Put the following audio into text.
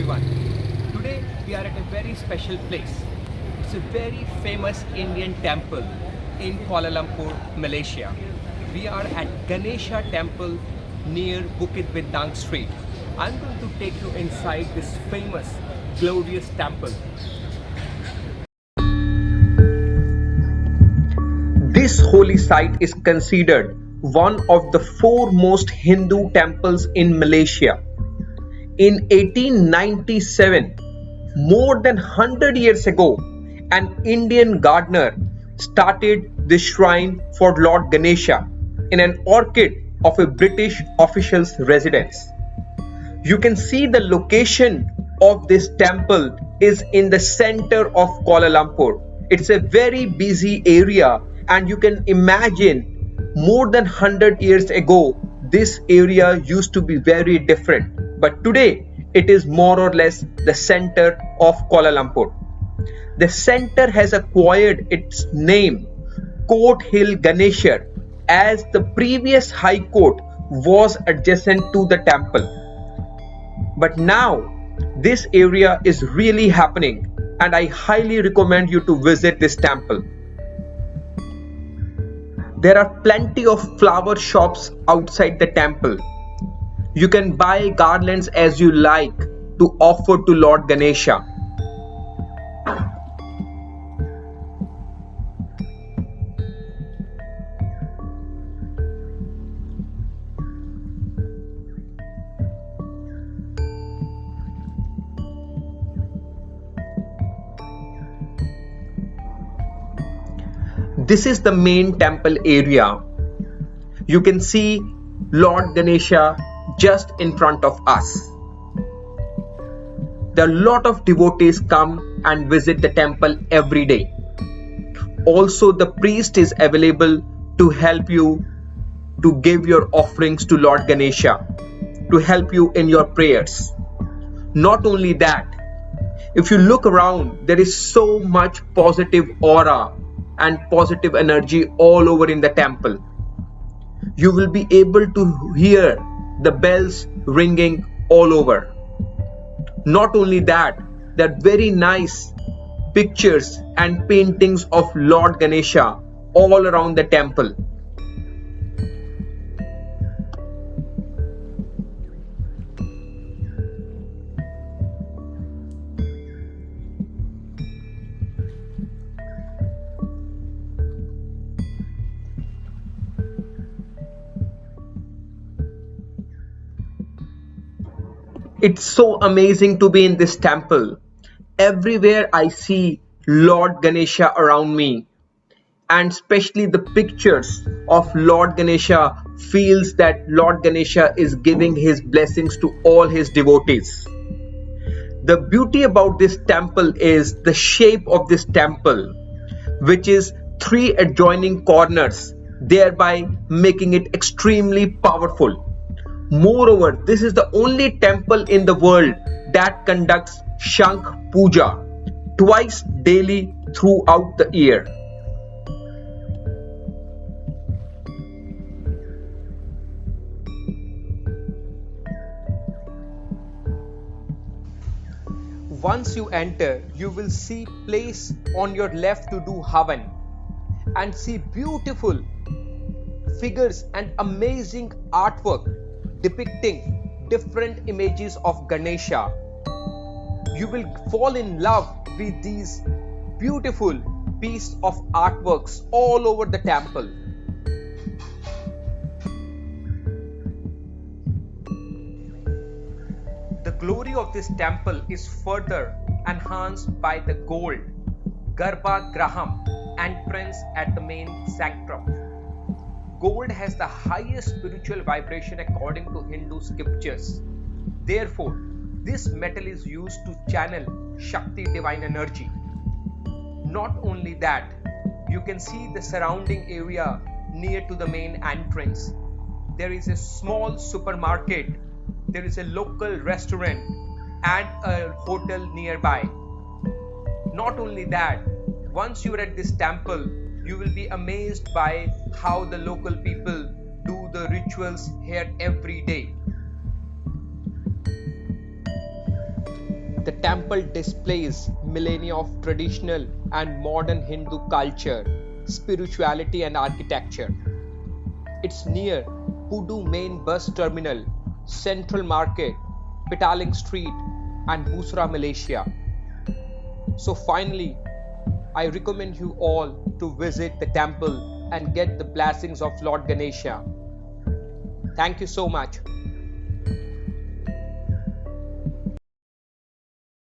everyone. Today we are at a very special place. It's a very famous Indian temple in Kuala Lumpur, Malaysia. We are at Ganesha Temple near Bukit Bintang Street. I'm going to take you inside this famous, glorious temple. This holy site is considered one of the foremost Hindu temples in Malaysia. In 1897, more than 100 years ago, an Indian gardener started this shrine for Lord Ganesha in an orchid of a British official's residence. You can see the location of this temple is in the center of Kuala Lumpur. It's a very busy area, and you can imagine more than 100 years ago this area used to be very different, but today it is more or less the center of Kuala Lumpur. The center has acquired its name Court Hill Ganesha as the previous high court was adjacent to the temple. But now this area is really happening, and I highly recommend you to visit this temple. There are plenty of flower shops outside the temple. You can buy garlands as you like to offer to Lord Ganesha. This is the main temple area. You can see Lord Ganesha just in front of us. There are a lot of devotees come and visit the temple every day. Also, the priest is available to help you to give your offerings to Lord Ganesha, to help you in your prayers. Not only that, if you look around, there is so much positive aura and positive energy all over in the temple. You will be able to hear the bells ringing all over. Not only that, there are very nice pictures and paintings of Lord Ganesha all around the temple. It's so amazing to be in this temple. Everywhere I see Lord Ganesha around me, and especially the pictures of Lord Ganesha feels that Lord Ganesha is giving his blessings to all his devotees. The beauty about this temple is the shape of this temple, which is three adjoining corners, thereby making it extremely powerful. Moreover, this is the only temple in the world that conducts Shankh Puja twice daily throughout the year. Once you enter, you will see place on your left to do Havan and see beautiful figures and amazing artwork depicting different images of Ganesha. You will fall in love with these beautiful pieces of artworks all over the temple. The glory of this temple is further enhanced by the gold Garbha Graham entrance at the main sanctum. Gold has the highest spiritual vibration according to Hindu scriptures. Therefore, this metal is used to channel Shakti divine energy. Not only that, you can see the surrounding area near to the main entrance. There is a small supermarket, there is a local restaurant and a hotel nearby. Not only that, once you are at this temple, you will be amazed by how the local people do the rituals here every day. The temple displays millennia of traditional and modern Hindu culture, spirituality, and architecture. It's near Pudu main bus terminal, Central Market, Petaling Street, and Busra, Malaysia. So, finally, I recommend you all to visit the temple and get the blessings of Lord Ganesha. Thank you so much.